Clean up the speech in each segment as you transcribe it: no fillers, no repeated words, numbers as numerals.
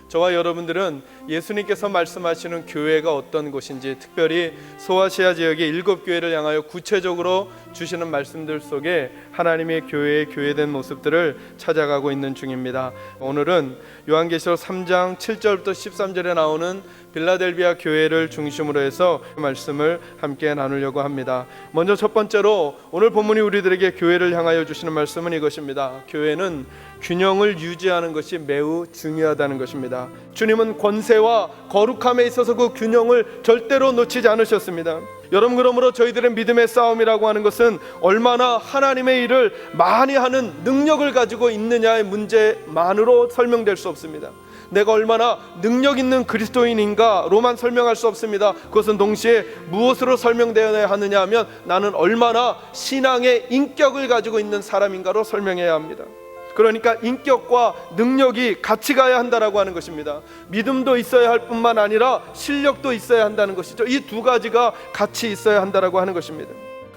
저와 여러분들은 예수님께서 말씀하시는 교회가 어떤 곳인지, 특별히 소아시아 지역의 7교회를 향하여 구체적으로 주시는 말씀들 속에 하나님의 교회의 교회된 모습들을 찾아가고 있는 중입니다. 오늘은 요한계시록 3장 7절부터 13절에 나오는 빌라델비아 교회를 중심으로 해서 말씀을 함께 나누려고 합니다. 먼저 첫 번째로 오늘 본문이 우리들에게 교회를 향하여 주시는 말씀은 이것입니다. 교회는 균형을 유지하는 것이 매우 중요하다는 것입니다. 주님은 권세와 거룩함에 있어서 그 균형을 절대로 놓치지 않으셨습니다. 여러분, 그러므로 저희들의 믿음의 싸움이라고 하는 것은 얼마나 하나님의 일을 많이 하는 능력을 가지고 있느냐의 문제만으로 설명될 수 없습니다. 내가 얼마나 능력 있는 그리스도인인가로만 설명할 수 없습니다. 그것은 동시에 무엇으로 설명되어야 하느냐 하면 나는 얼마나 신앙의 인격을 가지고 있는 사람인가로 설명해야 합니다. 그러니까 인격과 능력이 같이 가야 한다라고 하는 것입니다. 믿음도 있어야 할 뿐만 아니라 실력도 있어야 한다는 것이죠. 이 두 가지가 같이 있어야 한다라고 하는 것입니다.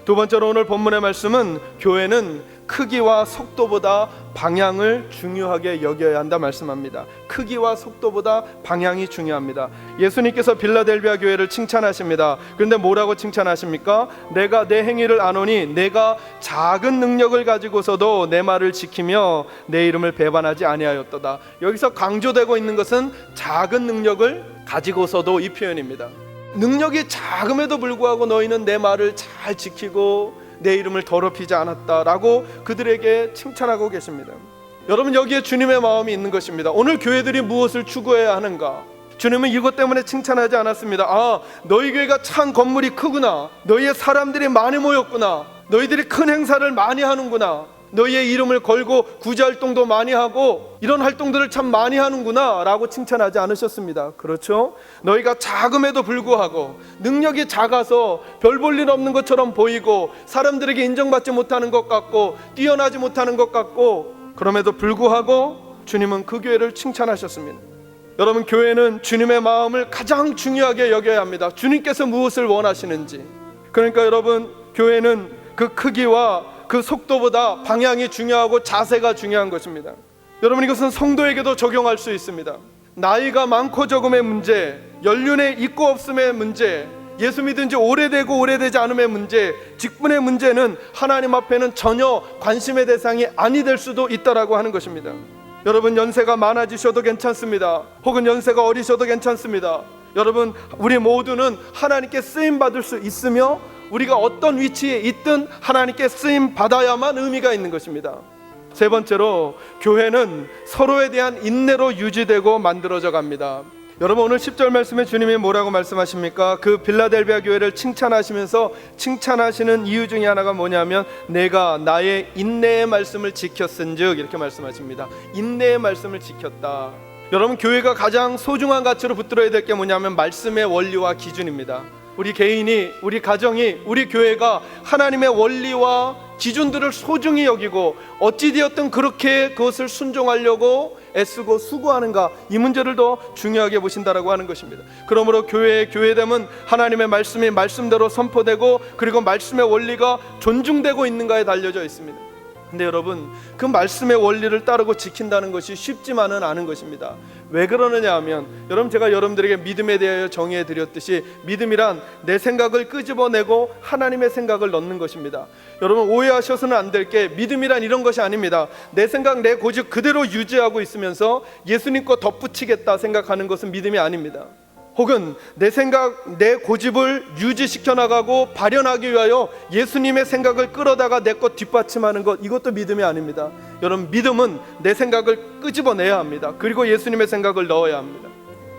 두 번째로 오늘 본문의 말씀은 교회는 크기와 속도보다 방향을 중요하게 여겨야 한다 말씀합니다. 크기와 속도보다 방향이 중요합니다. 예수님께서 빌라델비아 교회를 칭찬하십니다. 그런데 뭐라고 칭찬하십니까? 내가 내 행위를 아노니 내가 작은 능력을 가지고서도 내 말을 지키며 내 이름을 배반하지 아니하였도다. 여기서 강조되고 있는 것은 작은 능력을 가지고서도 이 표현입니다. 능력이 작음에도 불구하고 너희는 내 말을 잘 지키고 내 이름을 더럽히지 않았다라고 그들에게 칭찬하고 계십니다. 여러분, 여기에 주님의 마음이 있는 것입니다. 오늘 교회들이 무엇을 추구해야 하는가? 주님은 이것 때문에 칭찬하지 않았습니다. 너희 교회가 참 건물이 크구나, 너희의 사람들이 많이 모였구나, 너희들이 큰 행사를 많이 하는구나, 너희의 이름을 걸고 구제활동도 많이 하고 이런 활동들을 참 많이 하는구나 라고 칭찬하지 않으셨습니다. 그렇죠? 너희가 작음에도 불구하고 능력이 작아서 별 볼 일 없는 것처럼 보이고 사람들에게 인정받지 못하는 것 같고 뛰어나지 못하는 것 같고, 그럼에도 불구하고 주님은 그 교회를 칭찬하셨습니다. 여러분, 교회는 주님의 마음을 가장 중요하게 여겨야 합니다. 주님께서 무엇을 원하시는지. 그러니까 여러분, 교회는 그 크기와 그 속도보다 방향이 중요하고 자세가 중요한 것입니다. 여러분, 이것은 성도에게도 적용할 수 있습니다. 나이가 많고 적음의 문제, 연륜의 있고 없음의 문제, 예수 믿은 지 오래되고 오래되지 않음의 문제, 직분의 문제는 하나님 앞에는 전혀 관심의 대상이 아니 될 수도 있다라고 하는 것입니다. 여러분, 연세가 많아지셔도 괜찮습니다. 혹은 연세가 어리셔도 괜찮습니다. 여러분, 우리 모두는 하나님께 쓰임 받을 수 있으며 우리가 어떤 위치에 있든 하나님께 쓰임 받아야만 의미가 있는 것입니다. 세 번째로, 교회는 서로에 대한 인내로 유지되고 만들어져 갑니다. 여러분, 오늘 10절 말씀에 주님이 뭐라고 말씀하십니까? 그 빌라델비아 교회를 칭찬하시면서 칭찬하시는 이유 중에 하나가 뭐냐면 내가 나의 인내의 말씀을 지켰은즉, 이렇게 말씀하십니다. 인내의 말씀을 지켰다. 여러분, 교회가 가장 소중한 가치로 붙들어야 될 게 뭐냐면 말씀의 원리와 기준입니다. 우리 개인이, 우리 가정이, 우리 교회가 하나님의 원리와 기준들을 소중히 여기고 어찌 되었든 그렇게 그것을 순종하려고 애쓰고 수고하는가, 이 문제를 더 중요하게 보신다라고 하는 것입니다. 그러므로 교회의 교회됨은 하나님의 말씀이 말씀대로 선포되고 그리고 말씀의 원리가 존중되고 있는가에 달려져 있습니다. 근데 여러분, 그 말씀의 원리를 따르고 지킨다는 것이 쉽지만은 않은 것입니다. 왜 그러느냐 하면, 여러분, 제가 여러분들에게 믿음에 대하여 정의해 드렸듯이 믿음이란 내 생각을 끄집어내고 하나님의 생각을 넣는 것입니다. 여러분, 오해하셔서는 안 될 게, 믿음이란 이런 것이 아닙니다. 내 생각, 내 고집 그대로 유지하고 있으면서 예수님 거 덧붙이겠다 생각하는 것은 믿음이 아닙니다. 혹은 내 생각, 내 고집을 유지시켜 나가고 발현하기 위하여 예수님의 생각을 끌어다가 내 것 뒷받침하는 것, 이것도 믿음이 아닙니다. 여러분, 믿음은 내 생각을 끄집어내야 합니다. 그리고 예수님의 생각을 넣어야 합니다.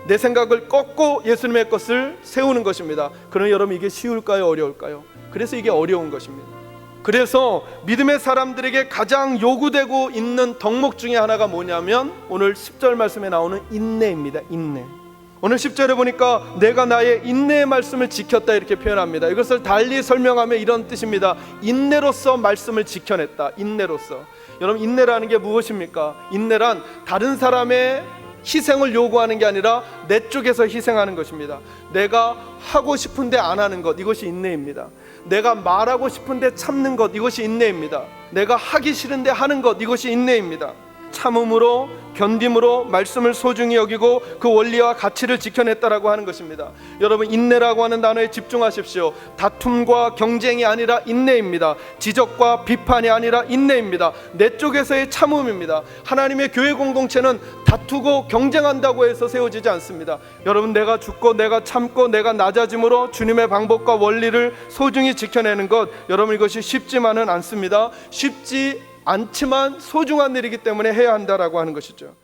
내 생각을 꺾고 예수님의 것을 세우는 것입니다. 그러나 여러분, 이게 쉬울까요, 어려울까요? 그래서 이게 어려운 것입니다. 그래서 믿음의 사람들에게 가장 요구되고 있는 덕목 중에 하나가 뭐냐면 오늘 10절 말씀에 나오는 인내입니다. 인내. 오늘 10절에 보니까 내가 나의 인내의 말씀을 지켰다, 이렇게 표현합니다. 이것을 달리 설명하면 이런 뜻입니다. 인내로서 말씀을 지켜냈다. 인내로서. 여러분, 인내라는 게 무엇입니까? 인내란 다른 사람의 희생을 요구하는 게 아니라 내 쪽에서 희생하는 것입니다. 내가 하고 싶은데 안 하는 것, 이것이 인내입니다. 내가 말하고 싶은데 참는 것, 이것이 인내입니다. 내가 하기 싫은데 하는 것, 이것이 인내입니다. 참음으로 견딤으로 말씀을 소중히 여기고 그 원리와 가치를 지켜냈다라고 하는 것입니다. 여러분, 인내라고 하는 단어에 집중하십시오. 다툼과 경쟁이 아니라 인내입니다. 지적과 비판이 아니라 인내입니다. 내 쪽에서의 참음입니다. 하나님의 교회 공동체는 다투고 경쟁한다고 해서 세워지지 않습니다. 여러분, 내가 죽고 내가 참고 내가 낮아짐으로 주님의 방법과 원리를 소중히 지켜내는 것, 여러분, 이것이 쉽지만은 않습니다. 쉽지 않지만 소중한 일이기 때문에 해야 한다라고 하는 것이죠.